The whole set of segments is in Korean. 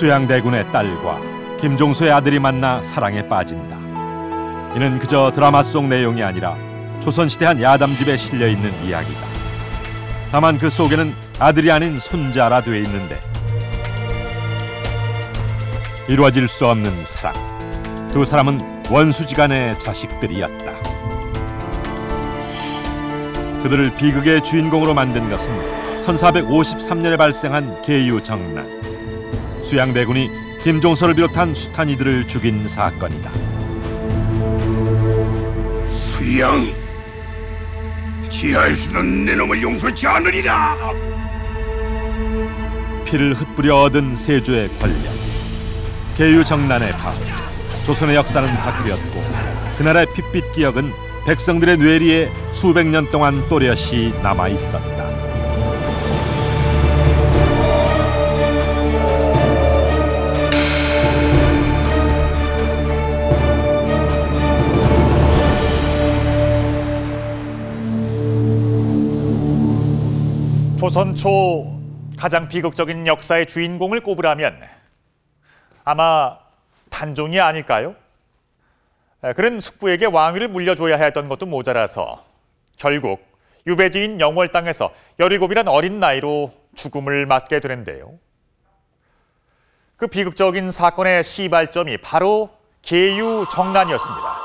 수양대군의 딸과 김종서의 아들이 만나 사랑에 빠진다. 이는 그저 드라마 속 내용이 아니라 조선시대 한 야담집에 실려있는 이야기다. 다만 그 속에는 아들이 아닌 손자라 돼 있는데 이루어질 수 없는 사랑. 두 사람은 원수지간의 자식들이었다. 그들을 비극의 주인공으로 만든 것은 1453년에 발생한 계유정난. 수양대군이 김종서를 비롯한 수탄이들을 죽인 사건이다. 수양, 지하에서는 내 놈을 용서치 않으리라. 피를 흩뿌려 얻은 세조의 권력. 계유정난의 밤, 조선의 역사는 바뀌었고 그날의 핏빛 기억은 백성들의 뇌리에 수백 년 동안 또렷이 남아 있었다. 조선 초 가장 비극적인 역사의 주인공을 꼽으라면 아마 단종이 아닐까요? 그는 숙부에게 왕위를 물려줘야 했던 것도 모자라서 결국 유배지인 영월 땅에서 17이란 어린 나이로 죽음을 맞게 되는데요. 그 비극적인 사건의 시발점이 바로 계유정난이었습니다.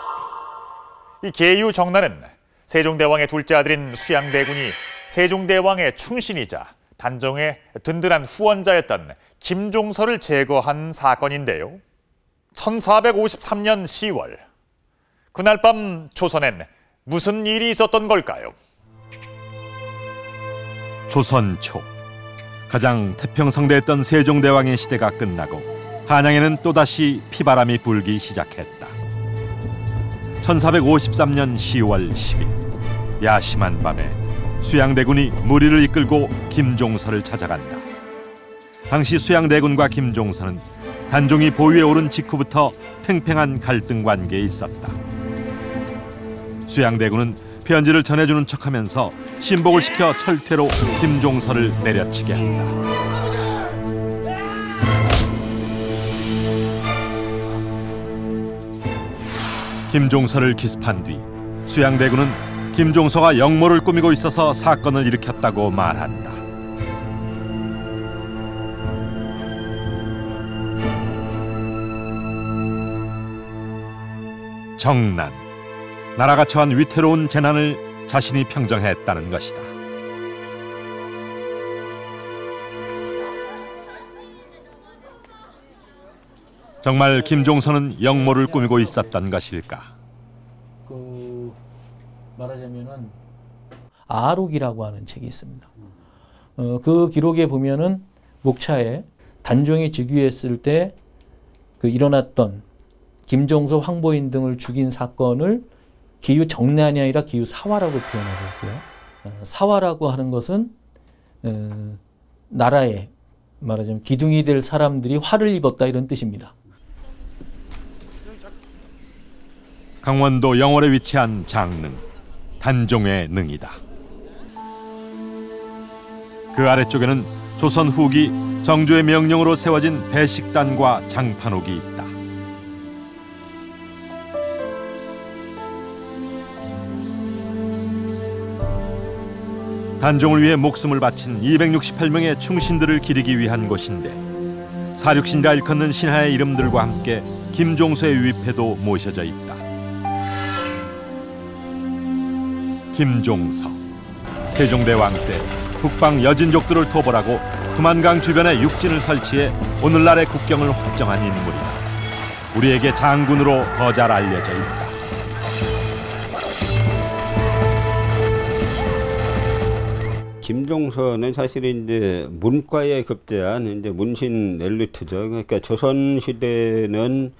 이 계유정난은 세종대왕의 둘째 아들인 수양대군이 세종대왕의 충신이자 단종의 든든한 후원자였던 김종서를 제거한 사건인데요. 1453년 10월, 그날 밤 조선엔 무슨 일이 있었던 걸까요? 조선 초, 가장 태평성대했던 세종대왕의 시대가 끝나고 한양에는 또다시 피바람이 불기 시작했다. 1453년 10월 10일, 야심한 밤에 수양대군이 무리를 이끌고 김종서를 찾아간다. 당시 수양대군과 김종서는 단종이 보위에 오른 직후부터 팽팽한 갈등 관계에 있었다. 수양대군은 편지를 전해주는 척하면서 신복을 시켜 철퇴로 김종서를 내려치게 한다. 김종서를 기습한 뒤 수양대군은 김종서가 역모를 꾸미고 있어서 사건을 일으켰다고 말한다. 정난, 나라가 처한 위태로운 재난을 자신이 평정했다는 것이다. 정말 김종서는 역모를 꾸미고 있었던 것일까? 말하자면은 아록이라고 하는 책이 있습니다. 그 기록에 보면은 목차에 단종이 즉위했을 때 그 일어났던 김종서, 황보인 등을 죽인 사건을 기유정난이 아니라 기유사화라고 표현하고 있고요. 사화라고 하는 것은 나라에 말하자면 기둥이 될 사람들이 화를 입었다 이런 뜻입니다. 강원도 영월에 위치한 장릉, 단종의 능이다. 그 아래쪽에는 조선 후기 정조의 명령으로 세워진 배식단과 장판옥이 있다. 단종을 위해 목숨을 바친 268명의 충신들을 기리기 위한 곳인데 사륙신이라 일컫는 신하의 이름들과 함께 김종서의 위패도 모셔져 있다. 김종서, 세종대왕 때 북방 여진족들을 토벌하고 두만강 주변에 육진을 설치해 오늘날의 국경을 확정한 인물이다. 우리에게 장군으로 더 잘 알려져 있다. 김종서는 사실 이제 문과에 급제한 이제 문신 엘리트죠. 그러니까 조선 시대는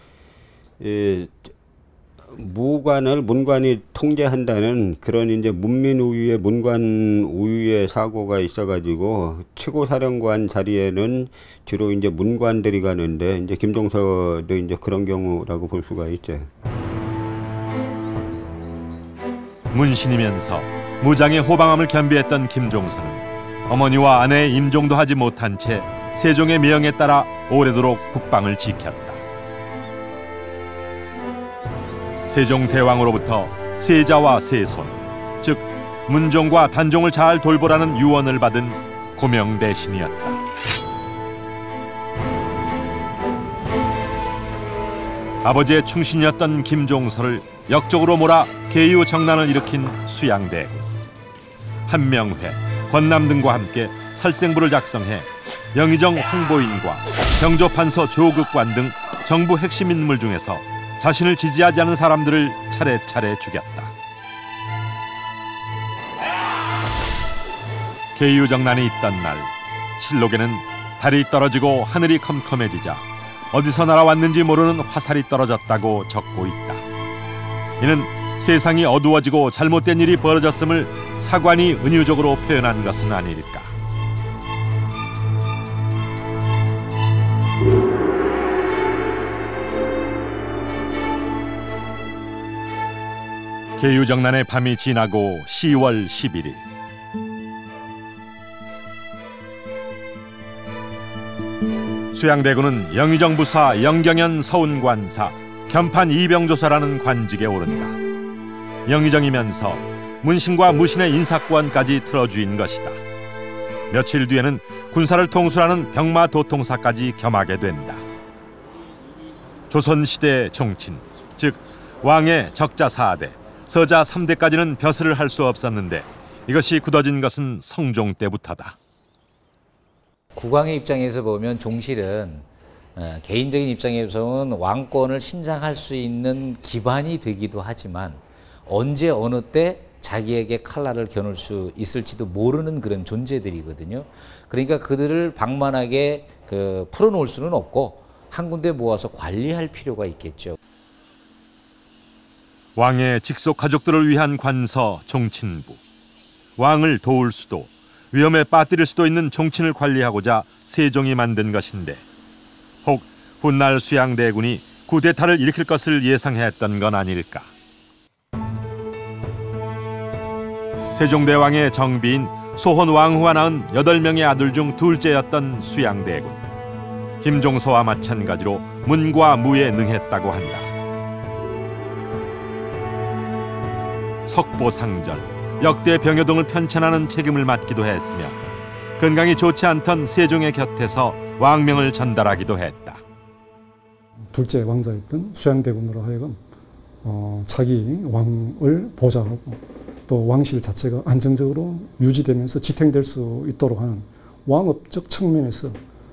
문관이 통제한다는 그런 이제 문민 우위의 문관 우위의 사고가 있어가지고 최고 사령관 자리에는 주로 이제 문관들이 가는데 이제 김종서도 이제 그런 경우라고 볼 수가 있죠. 문신이면서 무장의 호방함을 겸비했던 김종서는 어머니와 아내의 임종도 하지 못한 채 세종의 명에 따라 오래도록 국방을 지켰다. 세종대왕으로부터 세자와 세손, 즉 문종과 단종을 잘 돌보라는 유언을 받은 고명대신이었다. 아버지의 충신이었던 김종서를 역적으로 몰아 계유정난을 일으킨 수양대군. 한명회, 권남 등과 함께 살생부를 작성해 영의정 홍보인과 경조판서 조극관 등 정부 핵심 인물 중에서 자신을 지지하지 않은 사람들을 차례차례 죽였다. 계유정난이 있던 날, 실록에는 달이 떨어지고 하늘이 컴컴해지자 어디서 날아왔는지 모르는 화살이 떨어졌다고 적고 있다. 이는 세상이 어두워지고 잘못된 일이 벌어졌음을 사관이 은유적으로 표현한 것은 아닐까. 계유정난의 밤이 지나고 10월 11일 수양대군은 영의정 부사 영경연 서운관사 겸판 이병조사라는 관직에 오른다. 영의정이면서 문신과 무신의 인사권까지 틀어주인 것이다. 며칠 뒤에는 군사를 통솔하는 병마도통사까지 겸하게 된다. 조선시대 종친, 즉 왕의 적자 4대, 서자 3대까지는 벼슬을 할 수 없었는데 이것이 굳어진 것은 성종 때부터다. 국왕의 입장에서 보면 종실은 개인적인 입장에서는 왕권을 신장할 수 있는 기반이 되기도 하지만 언제 어느 때 자기에게 칼날을 겨눌 수 있을지도 모르는 그런 존재들이거든요. 그러니까 그들을 방만하게 풀어놓을 수는 없고 한 군데 모아서 관리할 필요가 있겠죠. 왕의 직속 가족들을 위한 관서 종친부. 왕을 도울 수도 위험에 빠뜨릴 수도 있는 종친을 관리하고자 세종이 만든 것인데 혹 훗날 수양대군이 쿠데타를 일으킬 것을 예상했던 건 아닐까. 세종대왕의 정비인 소헌왕후가 낳은 8명의 아들 중 둘째였던 수양대군. 김종서와 마찬가지로 문과 무에 능했다고 한다. 석보상절, 역대 병요 등을 편찬하는 책임을 맡기도 했으며 건강이 좋지 않던 세종의 곁에서 왕명을 전달하기도 했다. 둘째 왕자였던 수양대군으로 하여금 자기 왕을 보좌하고 또 왕실 자체가 안정적으로 유지되면서 지탱될 수 있도록 하는 왕업적 측면에서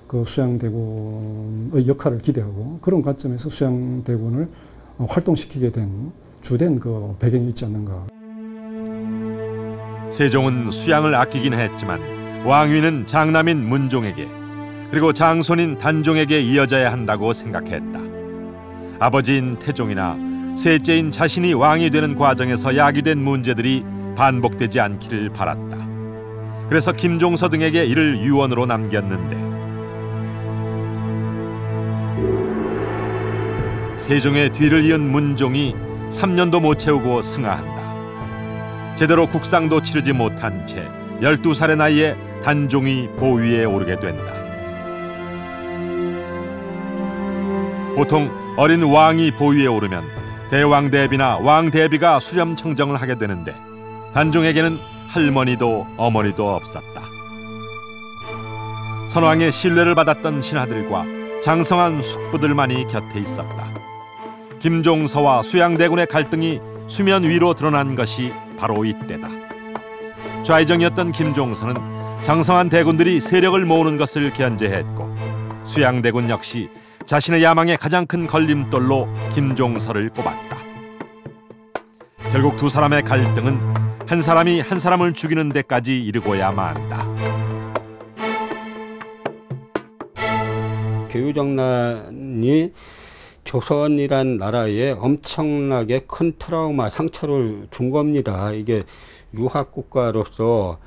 그 수양대군의 역할을 기대하고 그런 관점에서 수양대군을 활동시키게 된 주된 그 배경이 있지 않는가. 세종은 수양을 아끼긴 했지만 왕위는 장남인 문종에게 그리고 장손인 단종에게 이어져야 한다고 생각했다. 아버지인 태종이나 셋째인 자신이 왕이 되는 과정에서 야기된 문제들이 반복되지 않기를 바랐다. 그래서 김종서 등에게 이를 유언으로 남겼는데 세종의 뒤를 이은 문종이 3년도 못 채우고 승하한다. 제대로 국상도 치르지 못한 채 12살의 나이에 단종이 보위에 오르게 된다. 보통 어린 왕이 보위에 오르면 대왕대비나 왕대비가 수렴청정을 하게 되는데 단종에게는 할머니도 어머니도 없었다. 선왕의 신뢰를 받았던 신하들과 장성한 숙부들만이 곁에 있었다. 김종서와 수양대군의 갈등이 수면 위로 드러난 것이 바로 이때다. 좌의정이었던 김종서는 장성한 대군들이 세력을 모으는 것을 견제했고 수양대군 역시 자신의 야망의 가장 큰 걸림돌로 김종서를 꼽았다. 결국 두 사람의 갈등은 한 사람이 한 사람을 죽이는 데까지 이르고야 만다. 계유정난이 조선이란 나라에 엄청나게 큰 트라우마, 상처를 준 겁니다. 이게 유학국가로서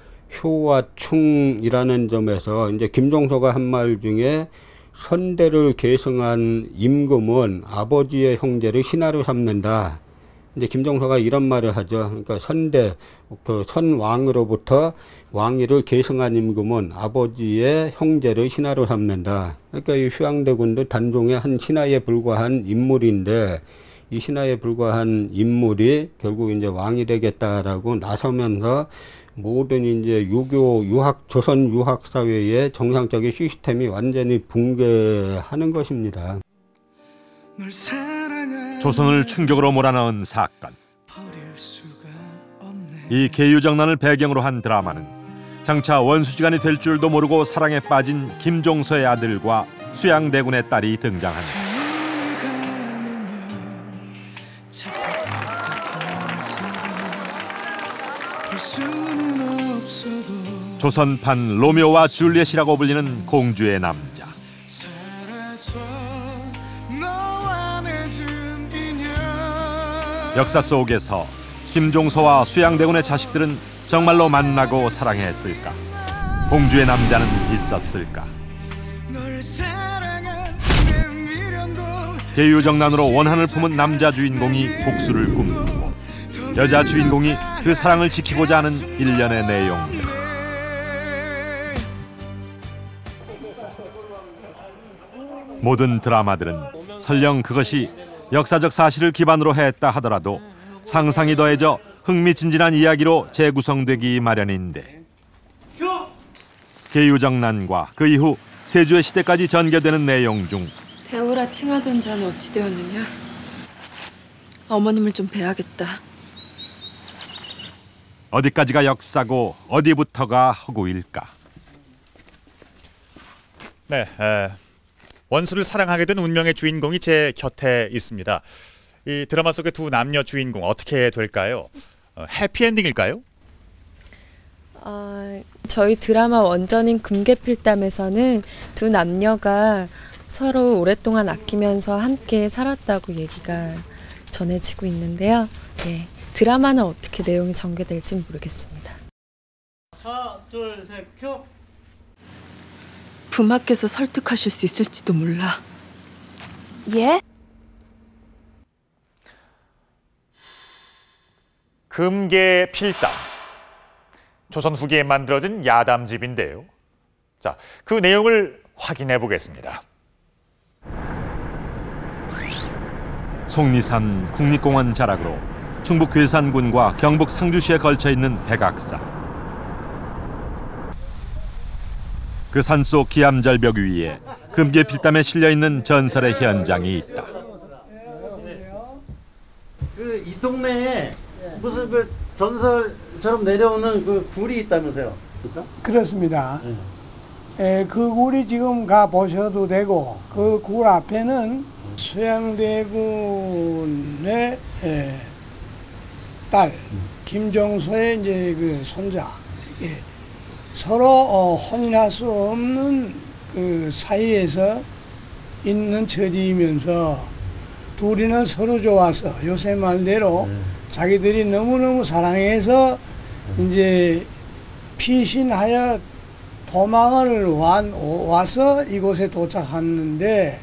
효와충이라는 점에서 이제 김종서가 한 말 중에 선대를 계승한 임금은 아버지의 형제를 신하로 삼는다. 이제 김종서가 이런 말을 하죠. 그러니까 선대, 그 선왕으로부터 왕위를 계승한 임금은 아버지의 형제를 신하로 삼는다. 그러니까 이 수양대군도 단종의 한 신하에 불과한 인물인데, 이 신하에 불과한 인물이 결국 이제 왕이 되겠다라고 나서면서 모든 이제 조선 유학 사회의 정상적인 시스템이 완전히 붕괴하는 것입니다. 조선을 충격으로 몰아넣은 사건. 이 계유정난을 배경으로 한 드라마는 장차 원수지간이 될 줄도 모르고 사랑에 빠진 김종서의 아들과 수양대군의 딸이 등장한다. 조선판 로미오와 줄리엣이라고 불리는 공주의 남자. 역사 속에서 김종서와 수양대군의 자식들은 정말로 만나고 사랑했을까? 공주의 남자는 있었을까? 계유정난으로 원한을 품은 남자 주인공이 복수를 꿈꾸고 여자 주인공이 그 사랑을 지키고자 하는 일련의 내용들. 모든 드라마들은 설령 그것이 역사적 사실을 기반으로 했다 하더라도 상상이 더해져 흥미진진한 이야기로 재구성되기 마련인데, 계유정난과 그 이후 세조의 시대까지 전개되는 내용 중 대우라 칭하던 자는 어찌 되었느냐? 어머님을 좀 뵈야겠다. 어디까지가 역사고 어디부터가 허구일까? 네, 원수를 사랑하게 된 운명의 주인공이 제 곁에 있습니다. 이 드라마 속의 두 남녀 주인공 어떻게 될까요? 해피엔딩일까요? 저희 드라마 원전인 금계필담에서는 두 남녀가 서로 오랫동안 아끼면서 함께 살았다고 얘기가 전해지고 있는데요. 네, 드라마는 어떻게 내용이 전개될지 모르겠습니다. 하나, 둘, 셋, 큐! 부마께서 설득하실 수 있을지도 몰라. 예? 금계필담. 조선 후기에 만들어진 야담집인데요. 자, 그 내용을 확인해 보겠습니다. 속리산 국립공원 자락으로 충북 괴산군과 경북 상주시에 걸쳐 있는 백악산. 그 산속 기암절벽 위에 금계필담에 실려 있는 전설의 현장이 있다. 이 동네에 무슨 그 전설처럼 내려오는 그 굴이 있다면서요? 그렇죠? 그렇습니다. 그 굴이 지금 가 보셔도 되고, 그 굴 앞에는 수양대군의 딸 김종서의 이제 그 손자, 서로 혼인할 수 없는 그 사이에서 있는 처지이면서 둘이는 서로 좋아서 요새 말대로 자기들이 너무너무 사랑해서 이제 피신하여 도망을 와서 이곳에 도착했는데,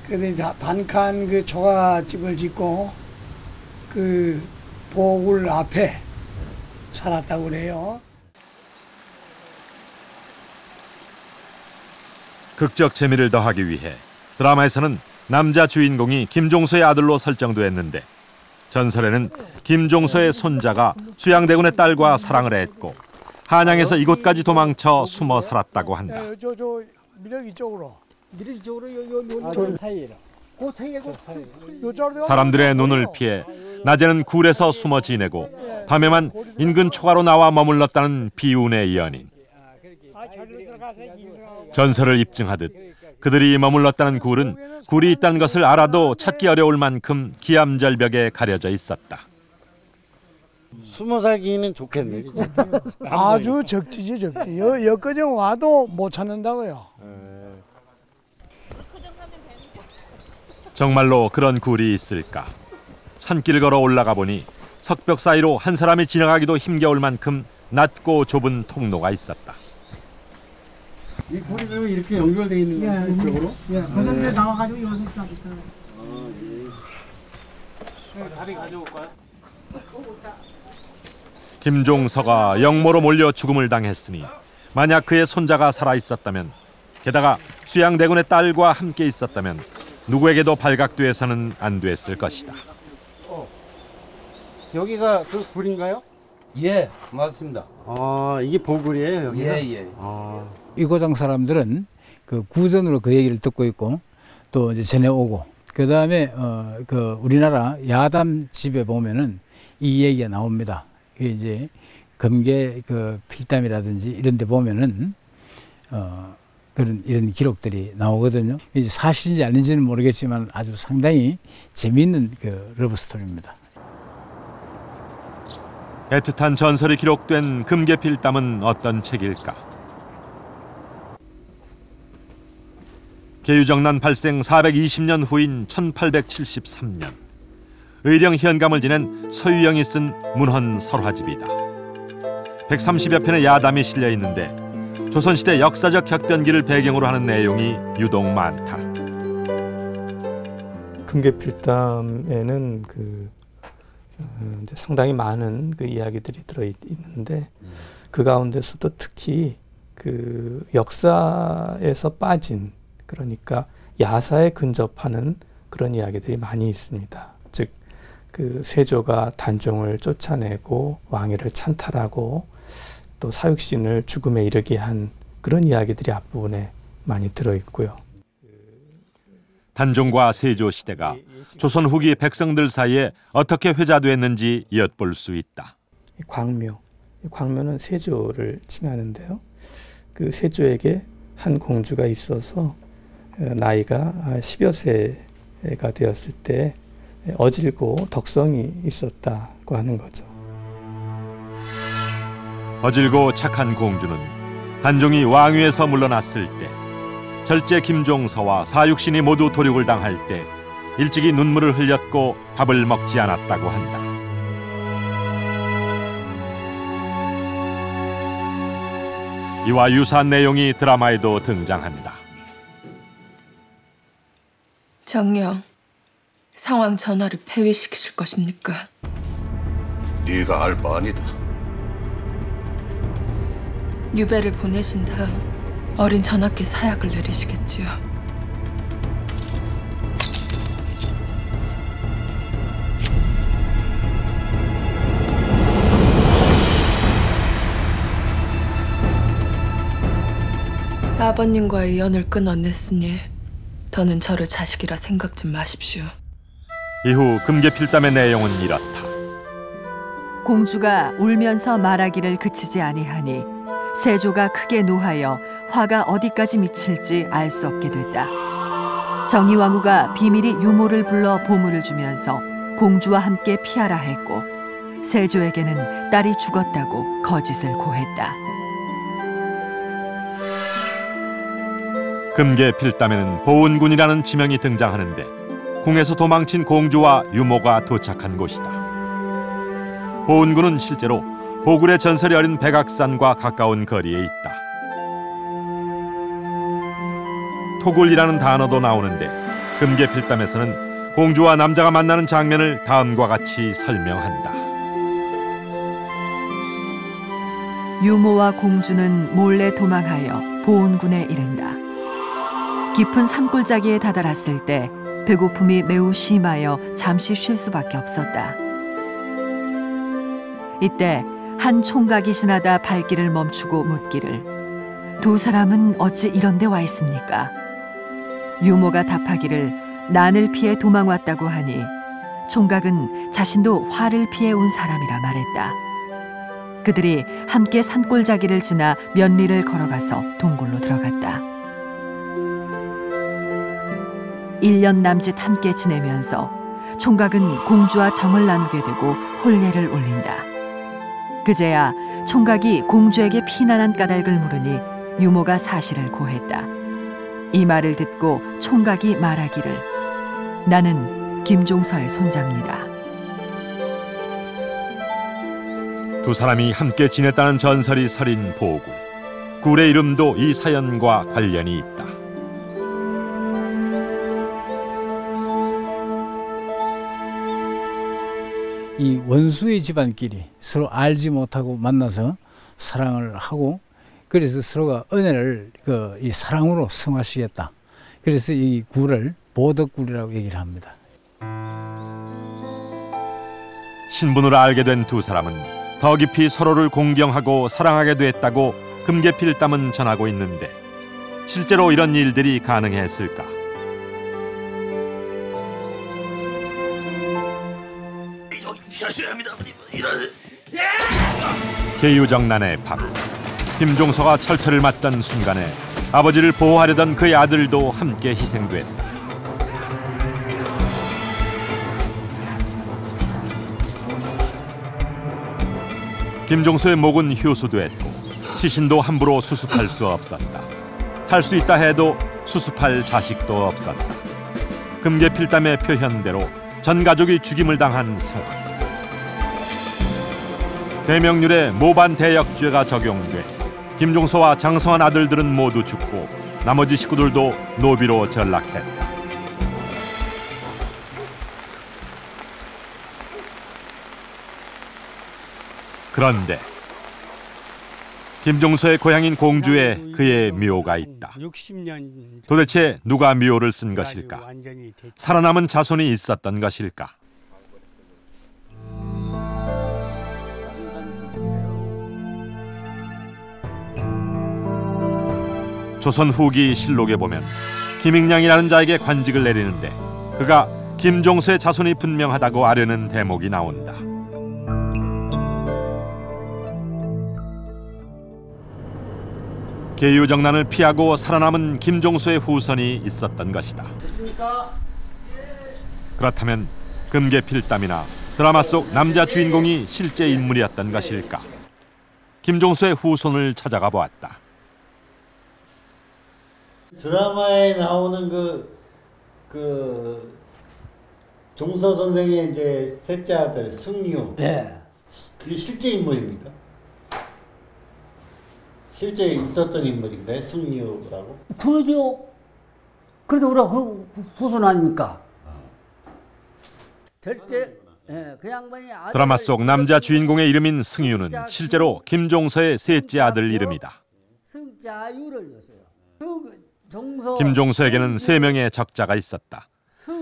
그래서 단칸 그 초가집을 짓고 그 보굴 앞에 살았다고 그래요. 극적 재미를 더하기 위해 드라마에서는 남자 주인공이 김종서의 아들로 설정도 했는데, 전설에는 김종서의 손자가 수양대군의 딸과 사랑을 했고 한양에서 이곳까지 도망쳐 숨어 살았다고 한다. 미륵 이쪽으로. 사람들의 눈을 피해 낮에는 굴에서 숨어 지내고 밤에만 인근 초가로 나와 머물렀다는 비운의 연인. 전설을 입증하듯 그들이 머물렀다는 굴은 굴이 있다는 것을 알아도 찾기 어려울 만큼 기암절벽에 가려져 있었다. 숨어 살기는 좋겠네, 진짜. 아주 적지지, 적지. 여기까지 와도 못 찾는다고요. 정말로 그런 굴이 있을까? 산길을 걸어 올라가 보니 석벽 사이로 한 사람이 지나가기도 힘겨울 만큼 낮고 좁은 통로가 있었다. 이 굴이 그러면 이렇게 연결되어 있는 거예요, 이쪽으로? 예, 그런데 나와가지고 여기서 있다. 다리 가져올까요? 김종서가 영모로 몰려 죽음을 당했으니 만약 그의 손자가 살아 있었다면, 게다가 수양대군의 딸과 함께 있었다면 누구에게도 발각돼서는 안 됐을 것이다. 여기가 그 굴인가요? 예, 맞습니다. 아, 이게 보굴이에요, 여기가? 예, 예. 이 고장 사람들은 그 구전으로 그 얘기를 듣고 있고 또 이제 전해오고, 그 다음에 그 우리나라 야담 집에 보면은 이 얘기가 나옵니다. 그게 이제 금계 그 필담이라든지 이런 데 보면은 이런 기록들이 나오거든요. 이제 사실인지 아닌지는 모르겠지만 아주 상당히 재미있는 그 러브 스토리입니다. 애틋한 전설이 기록된 금계필담은 어떤 책일까? 계유정난 발생 420년 후인 1873년, 의령 현감을 지낸 서유영이 쓴 문헌 설화집이다. 130여 편의 야담이 실려 있는데 조선시대 역사적 격변기를 배경으로 하는 내용이 유독 많다. 금계필담에는 이제 상당히 많은 그 이야기들이 들어 있는데, 그 가운데서도 특히 그 역사에서 빠진, 그러니까 야사에 근접하는 그런 이야기들이 많이 있습니다. 즉, 그 세조가 단종을 쫓아내고 왕위를 찬탈하고 또 사육신을 죽음에 이르게 한 그런 이야기들이 앞부분에 많이 들어 있고요. 단종과 세조 시대가 조선 후기 백성들 사이에 어떻게 회자됐는지 엿볼 수 있다. 광묘는 세조를 칭하는데요. 그 세조에게 한 공주가 있어서 나이가 10여 세가 되었을 때 어질고 덕성이 있었다고 하는 거죠. 어질고 착한 공주는 단종이 왕위에서 물러났을 때, 절제 김종서와 사육신이 모두 도륙을 당할 때 일찍이 눈물을 흘렸고 밥을 먹지 않았다고 한다. 이와 유사한 내용이 드라마에도 등장한다. 정령, 상황 전하를 폐위시키실 것입니까? 네가 알 바 아니다. 유배를 보내신 다음 어린 전하께 사약을 내리시겠지요. 아버님과의 연을 끊어냈으니 더는 저를 자식이라 생각 좀 마십시오. 이후 금계필담의 내용은 이렇다. 공주가 울면서 말하기를 그치지 아니하니 세조가 크게 노하여 화가 어디까지 미칠지 알 수 없게 됐다. 정의왕후가 비밀이 유모를 불러 보물을 주면서 공주와 함께 피하라 했고, 세조에게는 딸이 죽었다고 거짓을 고했다. 금계필담에는 보은군이라는 지명이 등장하는데, 궁에서 도망친 공주와 유모가 도착한 곳이다. 보은군은 실제로 보굴의 전설이 어린 백악산과 가까운 거리에 있다. 토굴이라는 단어도 나오는데, 금계필담에서는 공주와 남자가 만나는 장면을 다음과 같이 설명한다. 유모와 공주는 몰래 도망하여 보은군에 이른다. 깊은 산골짜기에 다다랐을 때 배고픔이 매우 심하여 잠시 쉴 수밖에 없었다. 이때 한 총각이 지나다 발길을 멈추고 묻기를, 두 사람은 어찌 이런 데 와 있습니까? 유모가 답하기를 난을 피해 도망왔다고 하니, 총각은 자신도 화를 피해 온 사람이라 말했다. 그들이 함께 산골짜기를 지나 몇 리를 걸어가서 동굴로 들어갔다. 1년 남짓 함께 지내면서 총각은 공주와 정을 나누게 되고 혼례를 올린다. 그제야 총각이 공주에게 피난한 까닭을 물으니 유모가 사실을 고했다. 이 말을 듣고 총각이 말하기를, 나는 김종서의 손자입니다. 두 사람이 함께 지냈다는 전설이 서린 보굴. 굴의 이름도 이 사연과 관련이 있다. 이 원수의 집안끼리 서로 알지 못하고 만나서 사랑을 하고 그래서 서로가 은혜를 이 사랑으로 승화시켰다. 그래서 이 굴을 보덕굴이라고 얘기를 합니다. 신분으로 알게 된 두 사람은 더 깊이 서로를 공경하고 사랑하게 됐다고 금계필담은 전하고 있는데 실제로 이런 일들이 가능했을까? 계유정난의 밤, 김종서가 철퇴를 맞던 순간에 아버지를 보호하려던 그의 아들도 함께 희생됐다. 김종서의 목은 휴수됐고 시신도 함부로 수습할 수 없었다. 할 수 있다 해도 수습할 자식도 없었다. 금계필담의 표현대로 전 가족이 죽임을 당한 상황. 대명률의 모반 대역죄가 적용돼 김종서와 장성한 아들들은 모두 죽고 나머지 식구들도 노비로 전락했다. 그런데 김종서의 고향인 공주에 그의 묘가 있다. 도대체 누가 묘를 쓴 것일까? 살아남은 자손이 있었던 것일까? 조선 후기 실록에 보면 김익량이라는 자에게 관직을 내리는데 그가 김종서의 자손이 분명하다고 아뢰는 대목이 나온다. 계유정난을 피하고 살아남은 김종서의 후손이 있었던 것이다. 그렇다면 금계필담이나 드라마 속 남자 주인공이 실제 인물이었던 것일까? 김종서의 후손을 찾아가 보았다. 드라마에 나오는 종서 선생의 이제 셋째 아들 승유. 네. 그게 실제 인물입니까? 실제 있었던 인물인가요? 승유라고? 그러죠. 그래서 우리가 후손 아닙니까? 절제. 예, 그 양반이 드라마 속 남자 주인공의 이름인 승유는 실제로 김종서의 셋째 아들 이름이다. 승자유를 였어요. 김종서에게는 3명의 적자가 있었다.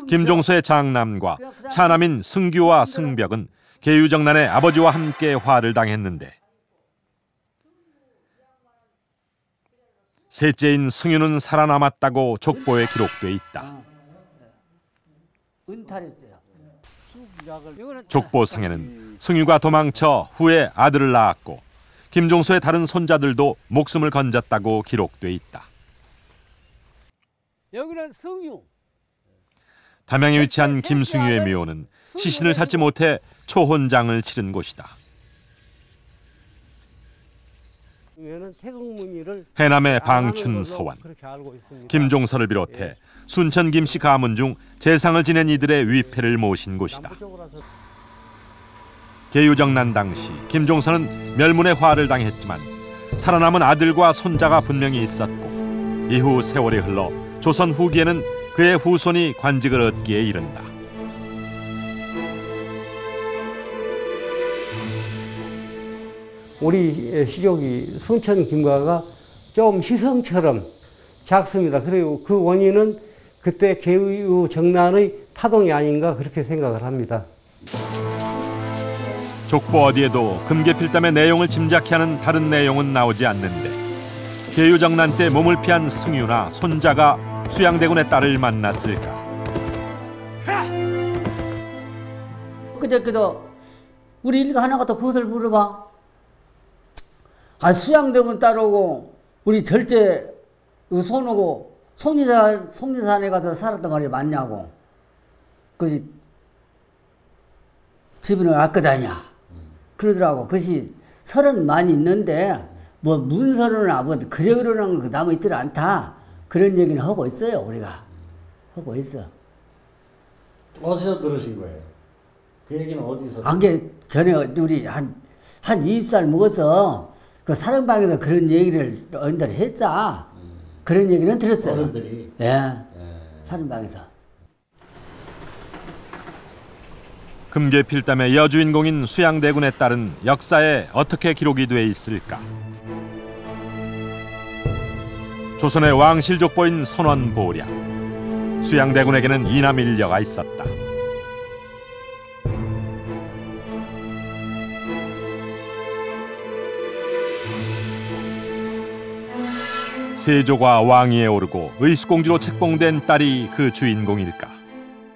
김종서의 장남과 차남인 승규와 승벽은 계유정난의 아버지와 함께 화를 당했는데 셋째인 승유는 살아남았다고 족보에 기록돼 있다. 은탈했어요. 족보상에는 승유가 도망쳐 후에 아들을 낳았고 김종서의 다른 손자들도 목숨을 건졌다고 기록돼 있다. 여기는 승유. 담양에 위치한 김승유의 묘는 시신을 찾지 못해 초혼장을 치른 곳이다. 해남의 방춘 서원, 김종서를 비롯해 순천 김씨 가문 중 재상을 지낸 이들의 위패를 모신 곳이다. 계유정난 당시 김종서는 멸문의 화를 당했지만 살아남은 아들과 손자가 분명히 있었고 이후 세월이 흘러 조선 후기에는 그의 후손이 관직을 얻기에 이른다. 우리 시족이 순천 김가가 좀 희성처럼 작습니다. 그리고 그 원인은 그때 계유정난의 파동이 아닌가 그렇게 생각을 합니다. 족보 어디에도 금계필담의 내용을 짐작케 하는 다른 내용은 나오지 않는데 계유정난 때 몸을 피한 승유나 손자가 수양대군의 딸을 만났을까? 그저께도 우리 일가 하나가 또 그것을 물어봐. 아, 수양대군 딸오고 우리 절제 손오고 속리산에 가서 살았단 말이 맞냐고. 그것이 집에는 왔거든요. 그러더라고. 그것이 설은 많이 있는데 뭐 문설이나 뭐 그래 그러는 거 남아 있들 않다. 그런 얘기는 하고 있어요. 우리가 하고 있어. 어디서 들으신 거예요? 그 얘기는 어디서? 안게 전에 우리 한 20살 먹어서 그 사랑방에서 그런 얘기를 어른들이 했어. 그런 얘기는 들었어요. 어른들이? 예. 사랑방에서. 금계필담의 여주인공인 수양대군에 따른 역사에 어떻게 기록이 돼 있을까? 조선의 왕실 족보인 선원보략. 수양대군에게는 이남 일녀가 있었다. 세조가 왕위에 오르고 의숙공주로 책봉된 딸이 그 주인공일까?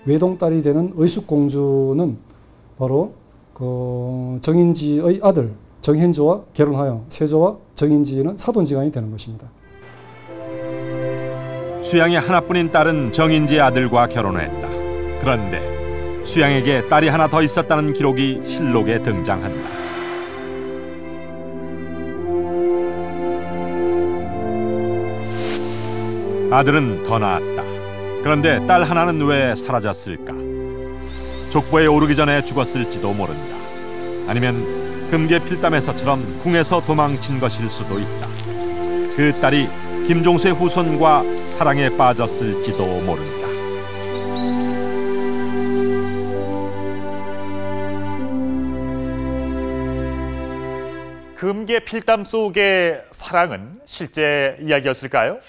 외동딸이 되는 의숙공주는 바로 그 정인지의 아들 정현조와 결혼하여 세조와 정인지는 사돈지간이 되는 것입니다. 수양의 하나뿐인 딸은 정인지의 아들과 결혼했다. 그런데 수양에게 딸이 하나 더 있었다는 기록이 실록에 등장한다. 아들은 더 낳았다. 그런데 딸 하나는 왜 사라졌을까? 족보에 오르기 전에 죽었을지도 모른다. 아니면 금계필담에서처럼 궁에서 도망친 것일 수도 있다. 그 딸이 김종수의 후손과 사랑에 빠졌을지도 모른다. 금계필담 속의 사랑은 실제 이야기였을까요?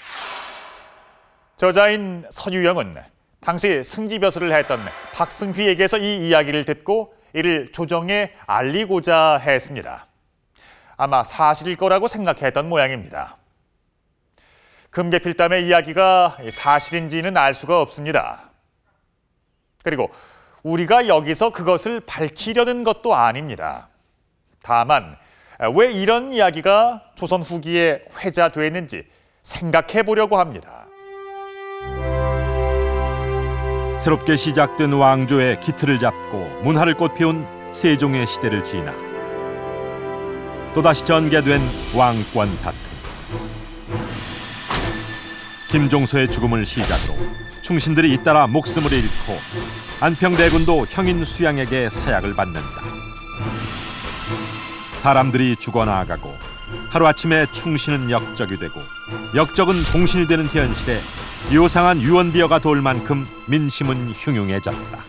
저자인 서유영은 당시 승지벼슬을 했던 박승휘에게서 이 이야기를 듣고 이를 조정에 알리고자 했습니다. 아마 사실일 거라고 생각했던 모양입니다. 금계필담의 이야기가 사실인지는 알 수가 없습니다. 그리고 우리가 여기서 그것을 밝히려는 것도 아닙니다. 다만 왜 이런 이야기가 조선 후기에 회자됐는지 생각해 보려고 합니다. 새롭게 시작된 왕조의 기틀을 잡고 문화를 꽃피운 세종의 시대를 지나 또다시 전개된 왕권 다툼. 김종서의 죽음을 시작으로 충신들이 잇따라 목숨을 잃고 안평대군도 형인 수양에게 사약을 받는다. 사람들이 죽어나가고 하루아침에 충신은 역적이 되고 역적은 공신이 되는 현실에 요상한 유언비어가 돌 만큼 민심은 흉흉해졌다.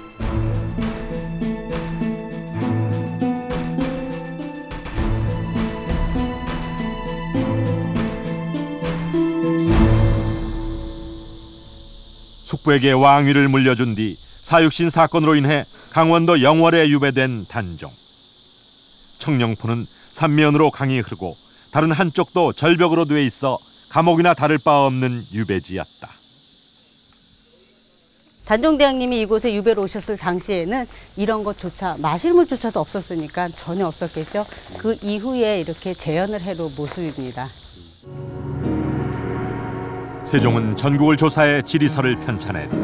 숙부에게 왕위를 물려준 뒤 사육신 사건으로 인해 강원도 영월에 유배된 단종. 청령포는 삼면으로 강이 흐르고 다른 한쪽도 절벽으로 돼 있어 감옥이나 다를 바 없는 유배지였다. 단종대왕님이 이곳에 유배로 오셨을 당시에는 이런 것조차 마실 물조차도 없었으니까 전혀 없었겠죠. 그 이후에 이렇게 재현을 해놓은 모습입니다. 세종은 전국을 조사해 지리서를 편찬했다.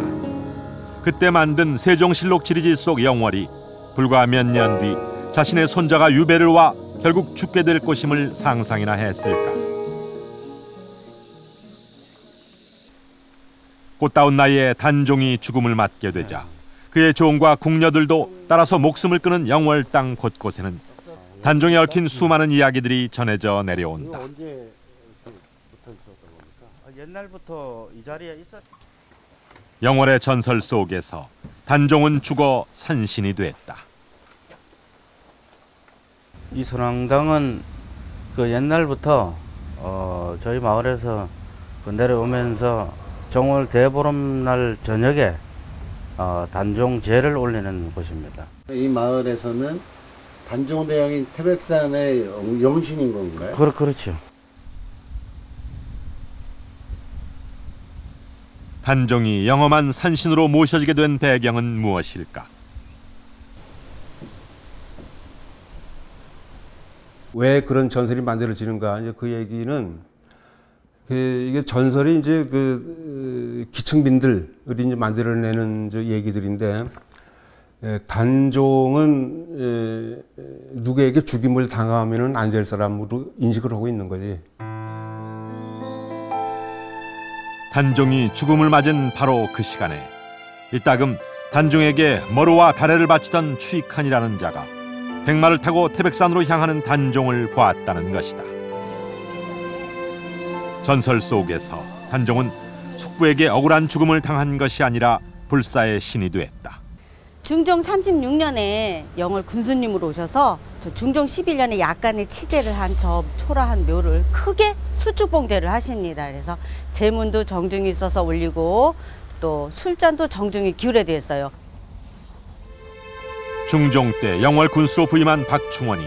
그때 만든 세종실록 지리지 속 영월이 불과 몇 년 뒤 자신의 손자가 유배를 와 결국 죽게 될 것임을 상상이나 했을까. 꽃다운 나이에 단종이 죽음을 맞게 되자 그의 종과 궁녀들도 따라서 목숨을 끊은 영월 땅 곳곳에는 단종에 얽힌 수많은 이야기들이 전해져 내려온다. 옛날부터 이 자리에 있었. 영월의 전설 속에서 단종은 죽어 산신이 됐다. 이 선왕당은 그 옛날부터 저희 마을에서 내려오면서 정월 대보름날 저녁에 단종제를 올리는 곳입니다. 이 마을에서는 단종대왕인 태백산의 영신인 건가요? 그렇죠. 단종이 영험한 산신으로 모셔지게 된 배경은 무엇일까? 왜 그런 전설이 만들어지는가? 이제 그 얘기는 이게 전설이 이제 기층민들이 이제 만들어내는 얘기들인데, 단종은 누구에게 죽임을 당하면은 안 될 사람으로 인식을 하고 있는 거지. 단종이 죽음을 맞은 바로 그 시간에 이따금 단종에게 머루와 다래를 바치던 추익한이라는 자가 백마를 타고 태백산으로 향하는 단종을 보았다는 것이다. 전설 속에서 단종은 숙부에게 억울한 죽음을 당한 것이 아니라 불사의 신이 되었다. 중종 36년에 영월 군수님으로 오셔서 저 중종 11년에 약간의 치제를 한 저 초라한 묘를 크게 수축봉제를 하십니다. 그래서 제문도 정중히 써서 올리고 또 술잔도 정중히 기울여져 있어요. 중종 때 영월 군수로 부임한 박충원이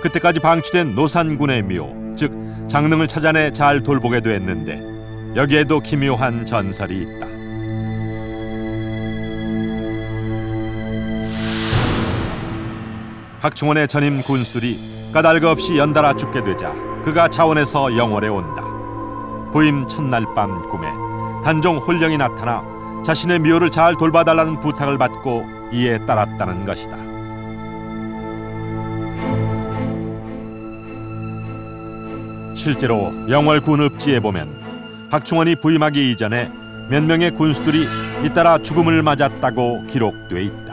그때까지 방치된 노산군의 묘, 즉 장릉을 찾아내 잘 돌보게 됐는데 여기에도 기묘한 전설이 있다. 박충원의 전임 군술이 까닭 없이 연달아 죽게 되자 그가 자원해서 영월에 온다. 부임 첫날 밤 꿈에 단종 홀령이 나타나 자신의 묘를 잘 돌봐달라는 부탁을 받고 이에 따랐다는 것이다. 실제로 영월 군읍지에 보면 박충원이 부임하기 이전에 몇 명의 군수들이 잇따라 죽음을 맞았다고 기록돼 있다.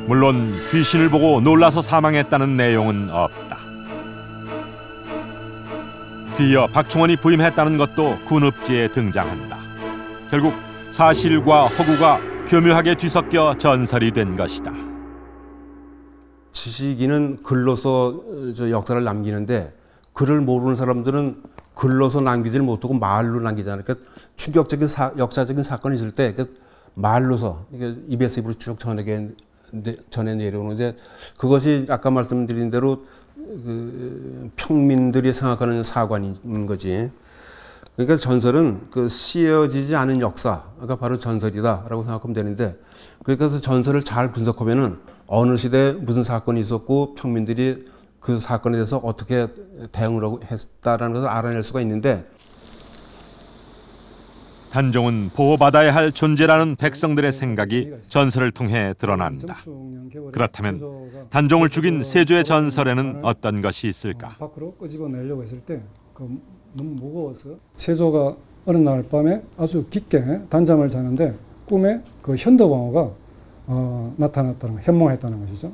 물론 귀신을 보고 놀라서 사망했다는 내용은 없다. 뒤이어 박충원이 부임했다는 것도 군읍지에 등장한다. 결국 사실과 허구가 교묘하게 뒤섞여 전설이 된 것이다. 지식인은 글로서 역사를 남기는데 글을 모르는 사람들은 글로서 남기질 못하고 말로 남기잖아요. 그러니까 충격적인 역사적인 사건이 있을 때 말로서 입에서 입으로 쭉 전해 내려오는데 그것이 아까 말씀드린 대로 평민들이 생각하는 사관인 거지. 그러니까 전설은 씌어지지 않은 역사가 바로 전설이다라고 생각하면 되는데, 그래서 전설을 잘 분석하면은 어느 시대에 무슨 사건이 있었고 평민들이 그 사건에 대해서 어떻게 대응을 하고 했다라는 것을 알아낼 수가 있는데, 단종은 보호받아야 할 존재라는 백성들의 생각이 전설을 통해 드러난다. 그렇다면 단종을 죽인 세조의 전설에는 어떤 것이 있을까? 밖으로 끄집어내려고 했을 때 너무 무거워서 세조가 어느 날 밤에 아주 깊게 단잠을 자는데 꿈에 그 현덕왕후가 나타났다는 거, 현몽했다는 것이죠.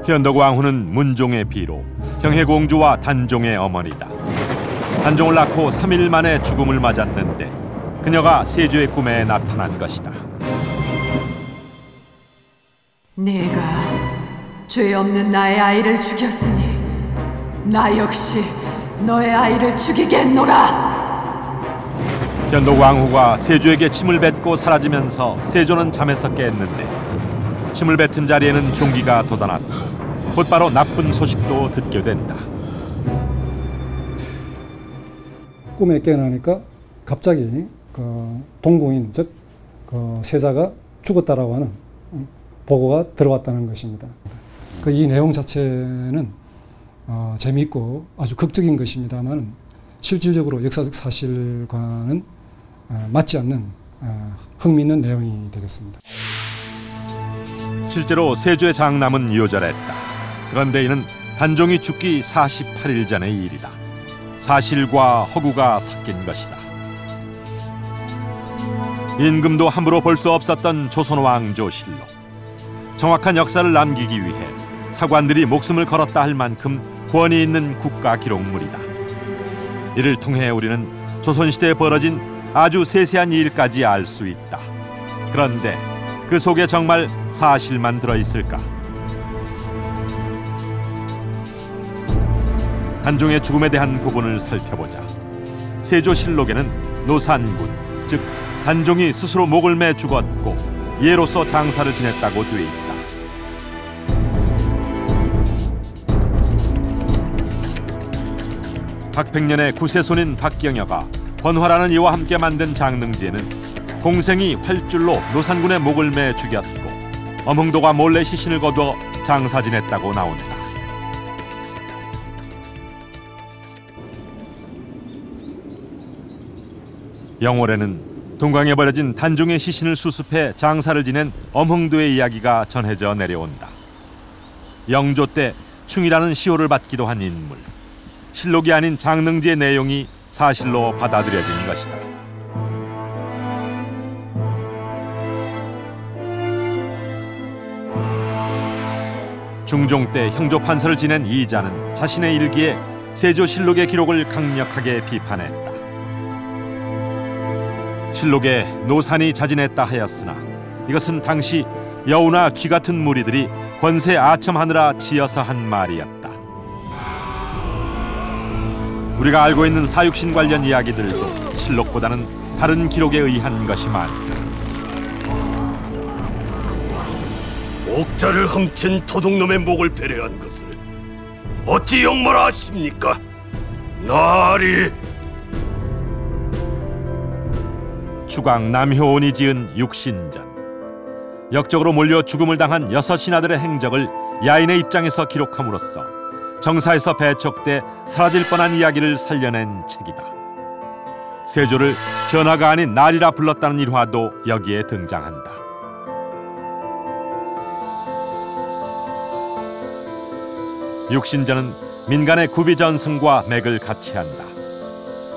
현덕왕후는 문종의 비로 경혜공주와 단종의 어머니다. 단종을 낳고 3일 만에 죽음을 맞았는데 그녀가 세조의 꿈에 나타난 것이다. 네가 죄 없는 나의 아이를 죽였으니 나 역시 너의 아이를 죽이겠노라. 현덕왕후가 세조에게 침을 뱉고 사라지면서 세조는 잠에서 깼는데 침을 뱉은 자리에는 종기가 돋아났고 곧바로 나쁜 소식도 듣게 된다. 꿈에 깨어나니까 갑자기 동궁인 즉 세자가 죽었다라고 하는 보고가 들어왔다는 것입니다. 이 내용 자체는 재미있고 아주 극적인 것입니다만 실질적으로 역사적 사실과는 맞지 않는 흥미있는 내용이 되겠습니다. 실제로 세조의 장남은 요절했다. 그런데 이는 단종이 죽기 48일 전의 일이다. 사실과 허구가 섞인 것이다. 임금도 함부로 볼 수 없었던 조선왕조실록. 정확한 역사를 남기기 위해 사관들이 목숨을 걸었다 할 만큼 권위 있는 국가 기록물이다. 이를 통해 우리는 조선시대에 벌어진 아주 세세한 일까지 알 수 있다. 그런데 그 속에 정말 사실만 들어있을까? 단종의 죽음에 대한 부분을 살펴보자. 세조실록에는 노산군, 즉 단종이 스스로 목을 매 죽었고 예로서 장사를 지냈다고 돼 있다. 박백년의 구세손인 박경여가 권화라는 이와 함께 만든 장릉지에는 공생이 활줄로 노산군의 목을 매 죽였고 엄흥도가 몰래 시신을 거두어 장사 지냈다고 나온다. 영월에는 동강에 버려진 단종의 시신을 수습해 장사를 지낸 엄흥도의 이야기가 전해져 내려온다. 영조 때 충이라는 시호를 받기도 한 인물. 실록이 아닌 장릉지의 내용이 사실로 받아들여진 것이다. 중종 때 형조 판서를 지낸 이자는 자신의 일기에 세조실록의 기록을 강력하게 비판했다. 실록에 노산이 자진했다 하였으나 이것은 당시 여우나 쥐 같은 무리들이 권세 아첨하느라 지어서 한 말이었다. 우리가 알고 있는 사육신 관련 이야기들도 실록보다는 다른 기록에 의한 것이 많다. 옥자를 훔친 도둑놈의 목을 배려한 것을 어찌 역모라 하십니까? 나리. 추강 남효온이 지은 육신전. 역적으로 몰려 죽음을 당한 6 신하들의 행적을 야인의 입장에서 기록함으로써 정사에서 배척돼 사라질 뻔한 이야기를 살려낸 책이다. 세조를 전하가 아닌 날이라 불렀다는 일화도 여기에 등장한다. 육신전은 민간의 구비전승과 맥을 같이 한다.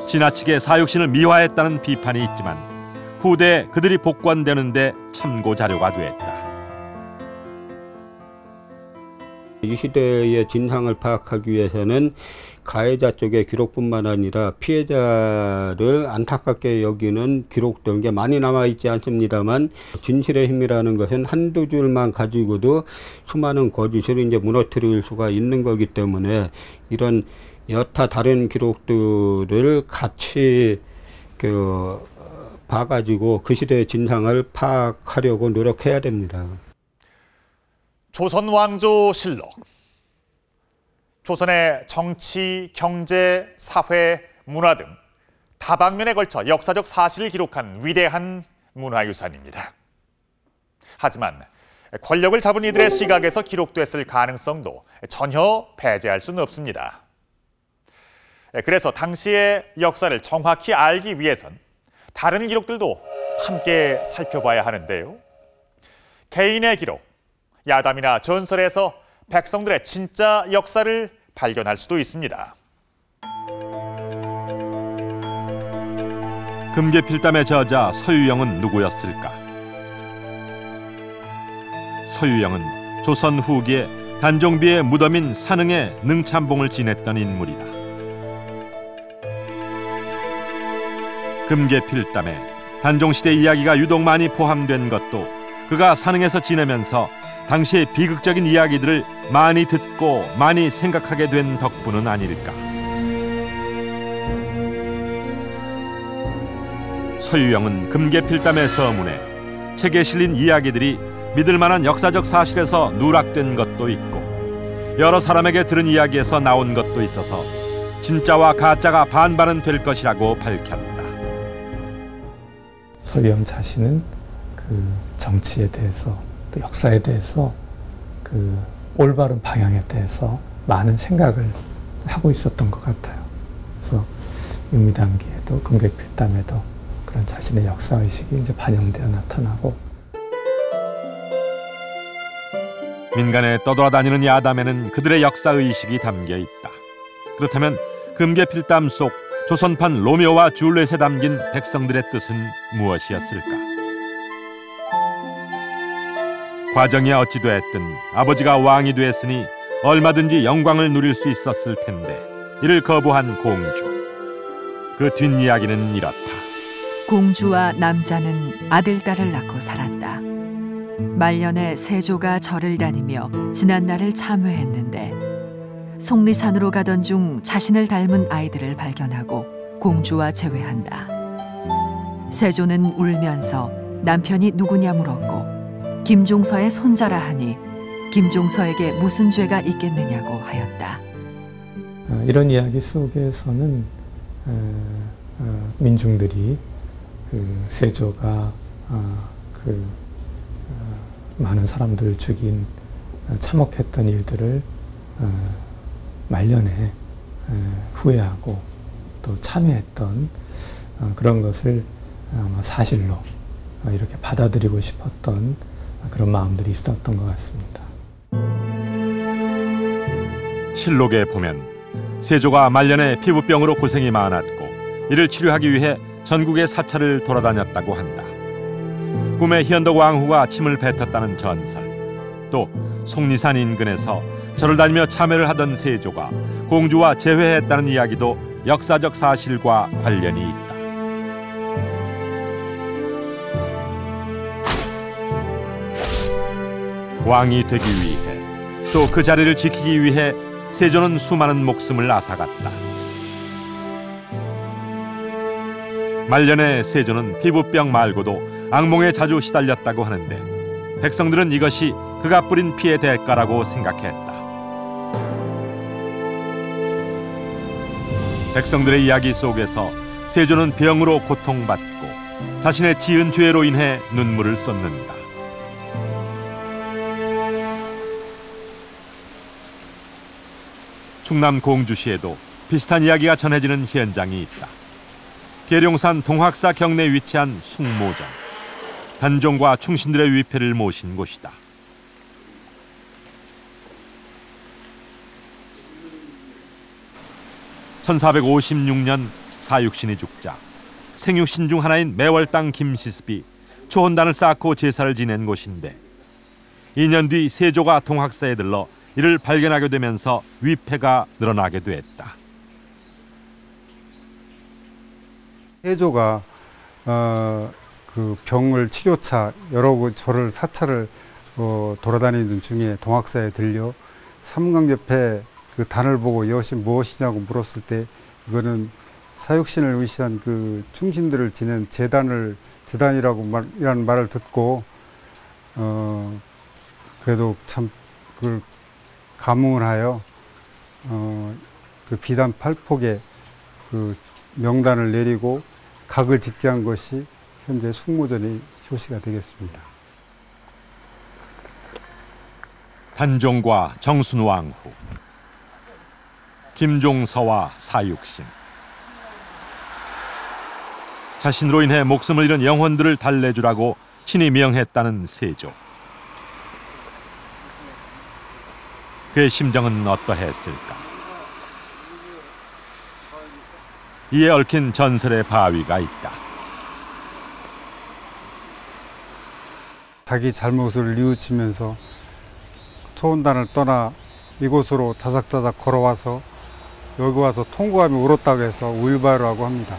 지나치게 사육신을 미화했다는 비판이 있지만 후대에 그들이 복권되는 데 참고 자료가 됐다. 이 시대의 진상을 파악하기 위해서는 가해자 쪽의 기록뿐만 아니라 피해자를 안타깝게 여기는 기록들 게 많이 남아있지 않습니다만 진실의 힘이라는 것은 한두 줄만 가지고도 수많은 거짓을 이제 무너뜨릴 수가 있는 거기 때문에 이런 여타 다른 기록들을 같이 봐가지고 그 시대의 진상을 파악하려고 노력해야 됩니다. 조선 왕조 실록. 조선의 정치, 경제, 사회, 문화 등 다방면에 걸쳐 역사적 사실을 기록한 위대한 문화유산입니다. 하지만 권력을 잡은 이들의 시각에서 기록됐을 가능성도 전혀 배제할 수는 없습니다. 그래서 당시의 역사를 정확히 알기 위해선 다른 기록들도 함께 살펴봐야 하는데요. 개인의 기록, 야담이나 전설에서 백성들의 진짜 역사를 발견할 수도 있습니다. 금계필담의 저자 서유영은 누구였을까? 서유영은 조선 후기에 단종비의 무덤인 산흥에 능참봉을 지냈던 인물이다. 금계필담에 단종시대 이야기가 유독 많이 포함된 것도 그가 산흥에서 지내면서 당시의 비극적인 이야기들을 많이 듣고 많이 생각하게 된 덕분은 아닐까. 서유영은 금계필담의 서문에 책에 실린 이야기들이 믿을 만한 역사적 사실에서 누락된 것도 있고 여러 사람에게 들은 이야기에서 나온 것도 있어서 진짜와 가짜가 반반은 될 것이라고 밝혔다. 서유영 자신은 그 정치에 대해서 또 역사에 대해서 그 올바른 방향에 대해서 많은 생각을 하고 있었던 것 같아요. 그래서 유미담기에도 금계필담에도 그런 자신의 역사의식이 이제 반영되어 나타나고 민간에 떠돌아다니는 야담에는 그들의 역사의식이 담겨 있다. 그렇다면 금계필담 속 조선판 로미오와 줄리엣에 담긴 백성들의 뜻은 무엇이었을까? 과정이 어찌 됐든 아버지가 왕이 됐으니 얼마든지 영광을 누릴 수 있었을 텐데 이를 거부한 공주. 그 뒷이야기는 이렇다. 공주와 남자는 아들, 딸을 낳고 살았다. 말년에 세조가 절을 다니며 지난날을 참회했는데 속리산으로 가던 중 자신을 닮은 아이들을 발견하고 공주와 재회한다. 세조는 울면서 남편이 누구냐 물었고 김종서의 손자라 하니 김종서에게 무슨 죄가 있겠느냐고 하였다. 이런 이야기 속에서는 민중들이 그 세조가 많은 사람들을 죽인 참혹했던 일들을 말년에 후회하고 또 참회했던 그런 것을 아마 사실로 이렇게 받아들이고 싶었던 그런 마음들이 있었던 것 같습니다. 실록에 보면 세조가 말년에 피부병으로 고생이 많았고 이를 치료하기 위해 전국의 사찰을 돌아다녔다고 한다. 꿈에 희연덕 왕후가 침을 뱉었다는 전설, 또 속리산 인근에서 절을 다니며 참회를 하던 세조가 공주와 재회했다는 이야기도 역사적 사실과 관련이 있다. 왕이 되기 위해 또 그 자리를 지키기 위해 세조는 수많은 목숨을 앗아갔다. 말년에 세조는 피부병 말고도 악몽에 자주 시달렸다고 하는데 백성들은 이것이 그가 뿌린 피의 대가라고 생각했다. 백성들의 이야기 속에서 세조는 병으로 고통받고 자신의 지은 죄로 인해 눈물을 쏟는다. 충남 공주시에도 비슷한 이야기가 전해지는 현장이 있다. 계룡산 동학사 경내에 위치한 숭모전. 단종과 충신들의 위패를 모신 곳이다. (1456년) 사육신이 죽자 생육신 중 하나인 매월당 김시습이 초혼단을 쌓고 제사를 지낸 곳인데 2년 뒤 세조가 동학사에 들러 이를 발견하게 되면서 위패가 늘어나게 됐다. 세조가 그 병을 치료차 여러 절을 사찰을 돌아다니는 중에 동학사에 들려 삼강옆에 그 단을 보고 이것이 무엇이냐고 물었을 때 이거는 사육신을 의시한 그 충신들을 지낸 재단이라는 말을 듣고 그래도 참 그걸 감흥을 하여 그 비단 8폭에 그 명단을 내리고 각을 집계한 것이 현재 숭모전의 효시가 되겠습니다. 단종과 정순왕후, 김종서와 사육신. 자신으로 인해 목숨을 잃은 영혼들을 달래주라고 친히 명했다는 세조. 그의 심정은 어떠했을까? 이에 얽힌 전설의 바위가 있다. 자기 잘못을 뉘우치면서 초혼단을 떠나 이곳으로 자작자작 걸어와서 여기 와서 통곡하며 울었다고 해서 우일바이라고 합니다.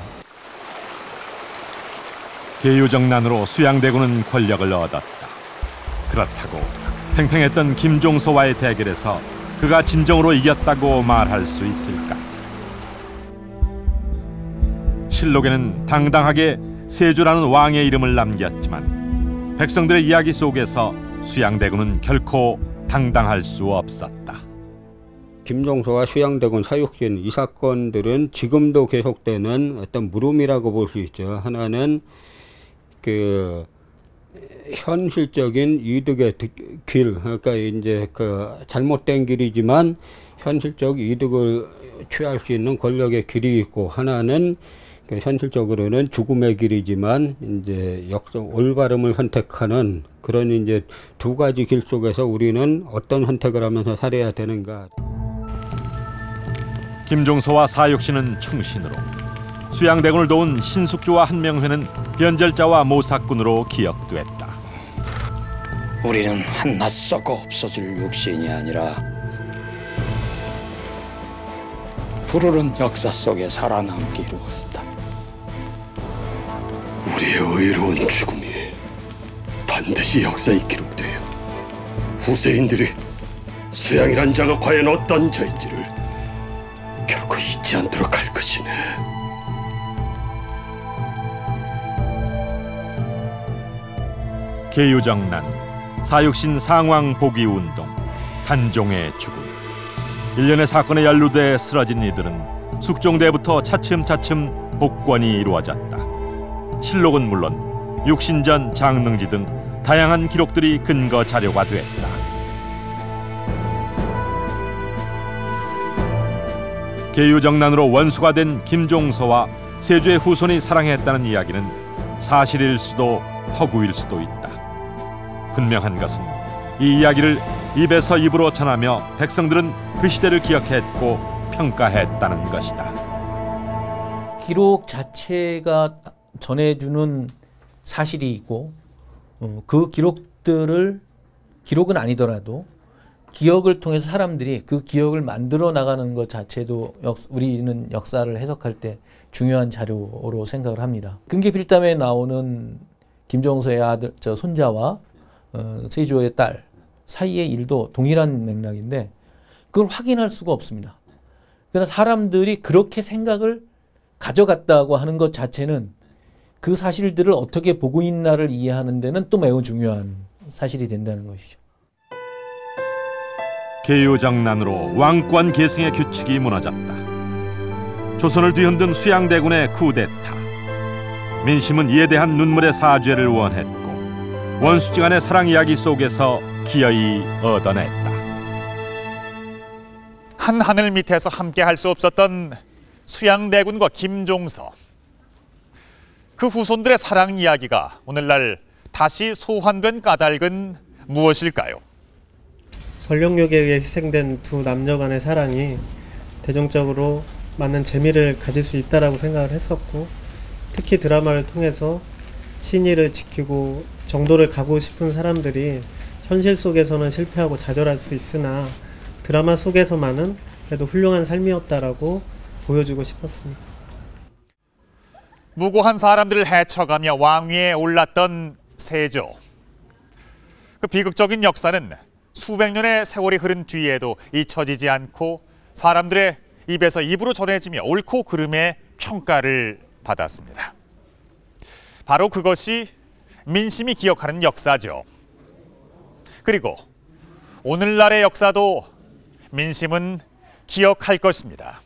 계유정난으로 수양대군은 권력을 얻었다. 그렇다고 팽팽했던 김종서와의 대결에서 그가 진정으로 이겼다고 말할 수 있을까? 실록에는 당당하게 세조라는 왕의 이름을 남겼지만 백성들의 이야기 속에서 수양대군은 결코 당당할 수 없었다. 김종서와 수양대군, 사육신 이 사건들은 지금도 계속되는 어떤 물음이라고 볼 수 있죠. 하나는 그 현실적인 이득의 길, 그러니까 이제 그 잘못된 길이지만 현실적 이득을 취할 수 있는 권력의 길이 있고, 하나는 그 현실적으로는 죽음의 길이지만 이제 올바름을 선택하는 그런 이제 두 가지 길 속에서 우리는 어떤 선택을 하면서 살아야 되는가. 김종서와 사육신은 충신으로, 수양대군을 도운 신숙주와 한명회는 변절자와 모사꾼으로 기억됐다. 우리는 한낱 썩어 없어질 육신이 아니라 푸르른 역사 속에 살아남기로 했다. 우리의 의로운 죽음이 반드시 역사에 기록되어 후세인들이 수양이란 자가 과연 어떤 자인지를 결코 잊지 않도록 할 것이네. 계유정난, 사육신 상왕 복위운동, 단종의 죽음. 일련의 사건에 연루돼 쓰러진 이들은 숙종대부터 차츰차츰 복권이 이루어졌다. 실록은 물론 육신전, 장릉지 등 다양한 기록들이 근거 자료가 됐다. 계유정난으로 원수가 된 김종서와 세조의 후손이 사랑했다는 이야기는 사실일 수도 허구일 수도 있다. 분명한 것은 이 이야기를 입에서 입으로 전하며 백성들은 그 시대를 기억했고 평가했다는 것이다. 기록 자체가 전해주는 사실이 있고 그 기록들을, 기록은 아니더라도 기억을 통해서 사람들이 그 기억을 만들어 나가는 것 자체도 우리는 역사를 해석할 때 중요한 자료로 생각을 합니다. 근계필담에 나오는 김종서의 아들, 손자와 세조의 딸, 사이의 일도 동일한 맥락인데 그걸 확인할 수가 없습니다. 그러나 사람들이 그렇게 생각을 가져갔다고 하는 것 자체는 그 사실들을 어떻게 보고 있나를 이해하는 데는 또 매우 중요한 사실이 된다는 것이죠. 계유장난으로 왕권 계승의 규칙이 무너졌다. 조선을 뒤흔든 수양대군의 쿠데타. 민심은 이에 대한 눈물의 사죄를 원했고 원수지간의 사랑 이야기 속에서 기어이 얻어냈다. 한 하늘 밑에서 함께 할 수 없었던 수양대군과 김종서. 그 후손들의 사랑 이야기가 오늘날 다시 소환된 까닭은 무엇일까요? 권력욕에 의해 희생된 두 남녀 간의 사랑이 대중적으로 많은 재미를 가질 수 있다라고 생각을 했었고, 특히 드라마를 통해서 신의를 지키고 정도를 가고 싶은 사람들이 현실 속에서는 실패하고 좌절할 수 있으나 드라마 속에서만은 그래도 훌륭한 삶이었다라고 보여주고 싶었습니다. 무고한 사람들을 해쳐가며 왕위에 올랐던 세조. 그 비극적인 역사는 수백 년의 세월이 흐른 뒤에도 잊혀지지 않고 사람들의 입에서 입으로 전해지며 옳고 그름의 평가를 받았습니다. 바로 그것이 민심이 기억하는 역사죠. 그리고 오늘날의 역사도 민심은 기억할 것입니다.